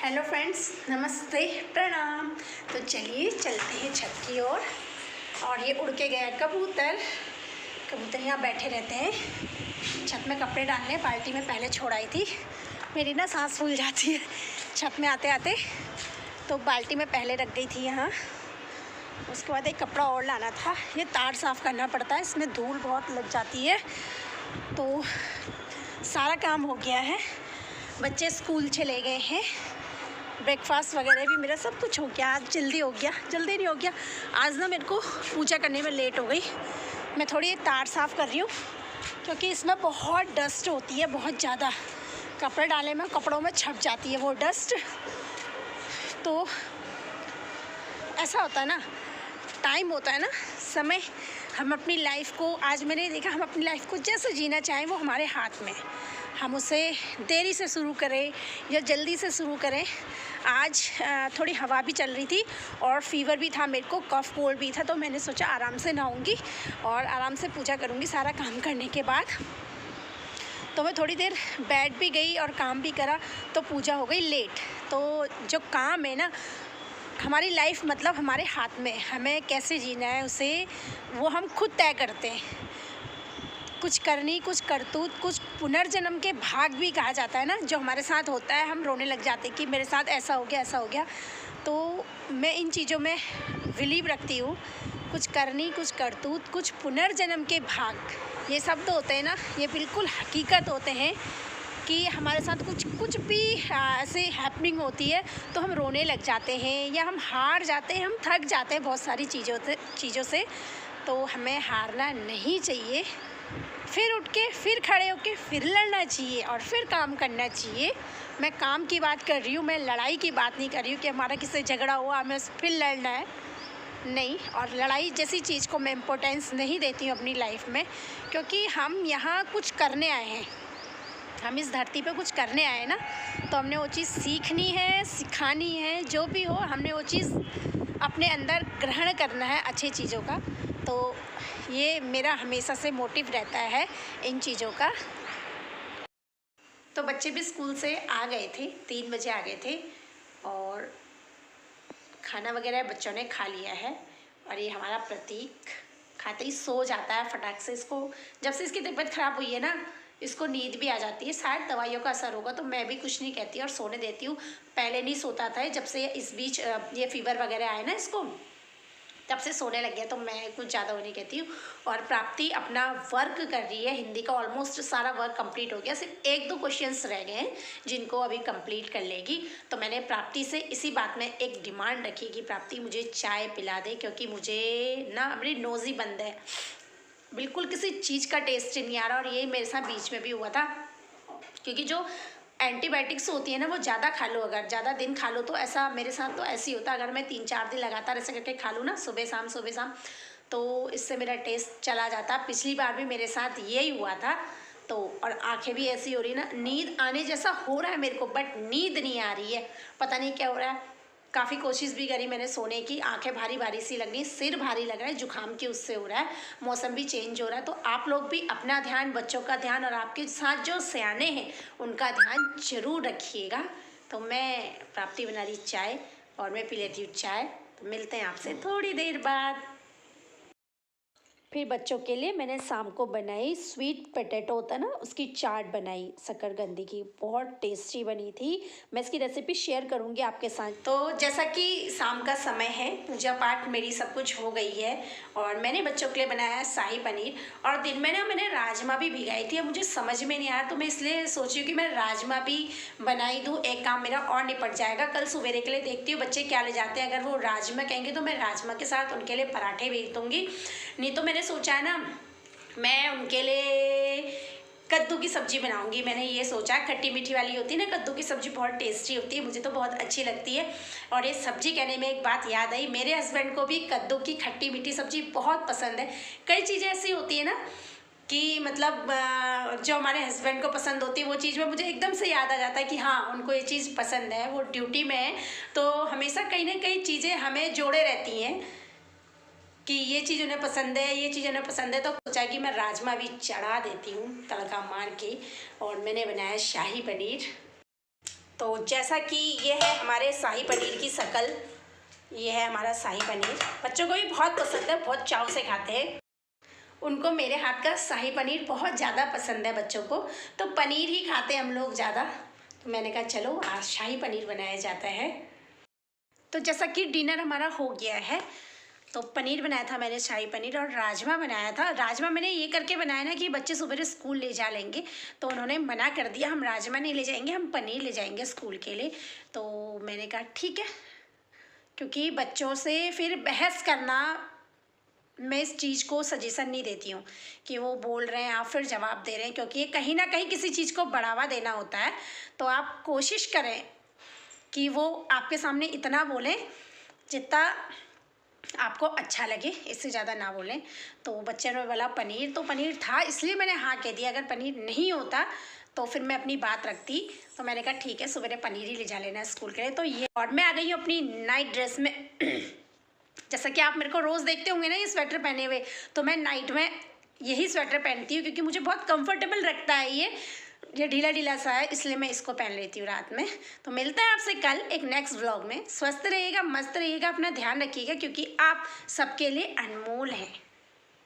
Hello friends, नमस्ते, प्रणाम। तो चलिए चलते हैं छत की ओर। और ये उड़ के गया कबूतर यहाँ बैठे रहते हैं। छत में कपड़े डालने बाल्टी में पहले छोड़ आई थी। मेरी ना सांस फूल जाती है छत में आते आते, तो बाल्टी में पहले रख गई थी यहाँ। उसके बाद एक कपड़ा और लाना था। ये तार साफ़ करना पड़ता है, इसमें धूल बहुत लग जाती है। तो सारा काम हो गया है, बच्चे स्कूल चले गए हैं, ब्रेकफास्ट वगैरह भी मेरा सब कुछ हो गया। आज जल्दी हो गया, जल्दी नहीं हो गया, आज ना मेरे को पूजा करने में लेट हो गई। मैं थोड़ी तार साफ़ कर रही हूँ क्योंकि इसमें बहुत डस्ट होती है, बहुत ज़्यादा। कपड़े डाले में कपड़ों में छप जाती है वो डस्ट। तो ऐसा होता है ना, टाइम होता है ना, समय। हम अपनी लाइफ को, आज मैंने देखा, हम अपनी लाइफ को जैसे जीना चाहें वो हमारे हाथ में। हम उसे देरी से शुरू करें या जल्दी से शुरू करें। आज थोड़ी हवा भी चल रही थी और फीवर भी था मेरे को, कफ कोल्ड भी था। तो मैंने सोचा आराम से नहाऊंगी और आराम से पूजा करूंगी सारा काम करने के बाद। तो मैं थोड़ी देर बैठ भी गई और काम भी करा, तो पूजा हो गई लेट। तो जो काम है ना, हमारी लाइफ मतलब हमारे हाथ में, हमें कैसे जीना है उसे वो हम खुद तय करते हैं। कुछ करनी, कुछ करतूत, कुछ पुनर्जन्म के भाग भी कहा जाता है ना, जो हमारे साथ होता है। हम रोने लग जाते हैं कि मेरे साथ ऐसा हो गया, ऐसा हो गया। तो मैं इन चीज़ों में बिलीव रखती हूँ। कुछ करनी, कुछ करतूत, कुछ पुनर्जन्म के भाग, ये शब्द होते हैं ना, ये बिल्कुल हकीकत होते हैं कि हमारे साथ कुछ भी ऐसे हैपनिंग होती है तो हम रोने लग जाते हैं या हम हार जाते हैं, हम थक जाते हैं बहुत सारी चीज़ों से। तो हमें हारना नहीं चाहिए, फिर उठ के, फिर खड़े होके, फिर लड़ना चाहिए और फिर काम करना चाहिए। मैं काम की बात कर रही हूँ, मैं लड़ाई की बात नहीं कर रही हूँ कि हमारा किससे झगड़ा हुआ हमें फिर लड़ना है, नहीं। और लड़ाई जैसी चीज़ को मैं इम्पोर्टेंस नहीं देती हूँ अपनी लाइफ में, क्योंकि हम यहाँ कुछ करने आए हैं, हम इस धरती पे कुछ करने आए ना, तो हमने वो चीज़ सीखनी है, सिखानी है, जो भी हो हमने वो चीज़ अपने अंदर ग्रहण करना है अच्छी चीज़ों का। तो ये मेरा हमेशा से मोटिव रहता है इन चीज़ों का। तो बच्चे भी स्कूल से आ गए थे, 3 बजे आ गए थे और खाना वगैरह बच्चों ने खा लिया है। और ये हमारा प्रतीक खाते ही सो जाता है फटाक से। इसको जब से इसकी तबीयत ख़राब हुई है ना, इसको नींद भी आ जाती है। शायद दवाइयों का असर होगा, तो मैं भी कुछ नहीं कहती और सोने देती हूँ। पहले नहीं सोता था, जब से इस बीच ये फीवर वगैरह आए ना इसको, तब से सोने लग गया। तो मैं कुछ ज़्यादा वो नहीं कहती हूँ। और प्राप्ति अपना वर्क कर रही है, हिंदी का ऑलमोस्ट सारा वर्क कंप्लीट हो गया, सिर्फ 1-2 क्वेश्चंस रह गए हैं जिनको अभी कंप्लीट कर लेगी। तो मैंने प्राप्ति से इसी बात में एक डिमांड रखी कि प्राप्ति मुझे चाय पिला दे, क्योंकि मुझे ना मेरी नोज़ ही बंद है, बिल्कुल किसी चीज़ का टेस्ट नहीं आ रहा। और ये मेरे साथ बीच में भी हुआ था, क्योंकि जो एंटीबायोटिक्स होती है ना, वो ज़्यादा खा लो, अगर ज़्यादा दिन खा लो तो ऐसा, मेरे साथ तो ऐसे ही होता। अगर मैं 3-4 दिन लगातार ऐसे करके खा लूँ ना, सुबह शाम, तो इससे मेरा टेस्ट चला जाता। पिछली बार भी मेरे साथ यही हुआ था। तो और आंखें भी ऐसी हो रही ना, नींद आने जैसा हो रहा है मेरे को, बट नींद नहीं आ रही है, पता नहीं क्या हो रहा है। काफ़ी कोशिश भी करी मैंने सोने की, आंखें भारी भारी सी लग रही, सिर भारी लग रहा है, जुकाम की उससे हो रहा है, मौसम भी चेंज हो रहा है। तो आप लोग भी अपना ध्यान, बच्चों का ध्यान और आपके साथ जो सयाने हैं उनका ध्यान जरूर रखिएगा। तो मैं प्राप्ति बना रही चाय और मैं पी लेती हूँ चाय। तो मिलते हैं आपसे थोड़ी देर बाद। फिर बच्चों के लिए मैंने शाम को बनाई स्वीट पोटैटो होता है ना, उसकी चाट बनाई शकरकंदी की, बहुत टेस्टी बनी थी। मैं इसकी रेसिपी शेयर करूंगी आपके साथ। तो जैसा कि शाम का समय है, पूजा पाठ मेरी सब कुछ हो गई है और मैंने बच्चों के लिए बनाया है शाही पनीर। और दिन में ना मैंने राजमा भी भिगाई थी, अब मुझे समझ में नहीं आया, तो मैं इसलिए सोच रही हूँ कि मैं राजमा भी बनाई दूँ, एक काम मेरा और निपट जाएगा। कल सवेरे के लिए देखती हूँ बच्चे क्या ले जाते हैं। अगर वो राजमा कहेंगे तो मैं राजमा के साथ उनके लिए पराठे भेज दूँगी, नहीं तो मैंने सोचा है ना, मैं उनके लिए कद्दू की सब्जी बनाऊंगी। मैंने ये सोचा, खट्टी मीठी वाली होती है ना कद्दू की सब्जी, बहुत टेस्टी होती है, मुझे तो बहुत अच्छी लगती है। और ये सब्जी कहने में एक बात याद आई, मेरे हस्बैंड को भी कद्दू की खट्टी मीठी सब्जी बहुत पसंद है। कई चीज़ें ऐसी होती है ना कि मतलब जो हमारे हस्बैंड को पसंद होती है वो चीज़ में मुझे एकदम से याद आ जाता है कि हाँ उनको ये चीज़ पसंद है, वो ड्यूटी में है। तो हमेशा कहीं ना कहीं चीज़ें हमें जोड़े रहती हैं कि ये चीज़ उन्हें पसंद है, ये चीज़ उन्हें पसंद है। तो सोचा कि मैं राजमा भी चढ़ा देती हूँ तड़का मार के। और मैंने बनाया शाही पनीर। तो जैसा कि ये है हमारे शाही पनीर की शक्ल, ये है हमारा शाही पनीर। बच्चों को भी बहुत पसंद है, बहुत चाव से खाते हैं। उनको मेरे हाथ का शाही पनीर बहुत ज़्यादा पसंद है बच्चों को, तो पनीर ही खाते हैं हम लोग ज़्यादा। तो मैंने कहा चलो आज शाही पनीर बनाया जाता है। तो जैसा कि डिनर हमारा हो गया है, तो पनीर बनाया था मैंने, शाही पनीर, और राजमा बनाया था। राजमा मैंने ये करके बनाया ना कि बच्चे सुबह स्कूल ले जा लेंगे, तो उन्होंने मना कर दिया हम राजमा नहीं ले जाएंगे, हम पनीर ले जाएंगे स्कूल के लिए। तो मैंने कहा ठीक है, क्योंकि बच्चों से फिर बहस करना, मैं इस चीज़ को सजेशन नहीं देती हूँ कि वो बोल रहे हैं आप फिर जवाब दे रहे हैं, क्योंकि ये कहीं ना कहीं किसी चीज़ को बढ़ावा देना होता है। तो आप कोशिश करें कि वो आपके सामने इतना बोलें जितना आपको अच्छा लगे, इससे ज़्यादा ना बोलें। तो बच्चे ने बोला पनीर, तो पनीर था इसलिए मैंने हाँ कह दिया। अगर पनीर नहीं होता तो फिर मैं अपनी बात रखती। तो मैंने कहा ठीक है, सुबह पनीर ही ले जा लेना स्कूल के लिए। तो ये, और मैं आ गई हूँ अपनी नाइट ड्रेस में। जैसा कि आप मेरे को रोज़ देखते होंगे ना ये स्वेटर पहने हुए, तो मैं नाइट में यही स्वेटर पहनती हूँ क्योंकि मुझे बहुत कंफर्टेबल लगता है। ये ढीला ढीला सा है, इसलिए मैं इसको पहन लेती हूँ रात में। तो मिलते हैं आपसे कल एक नेक्स्ट व्लॉग में। स्वस्थ रहिएगा, मस्त रहिएगा, अपना ध्यान रखिएगा, क्योंकि आप सबके लिए अनमोल हैं।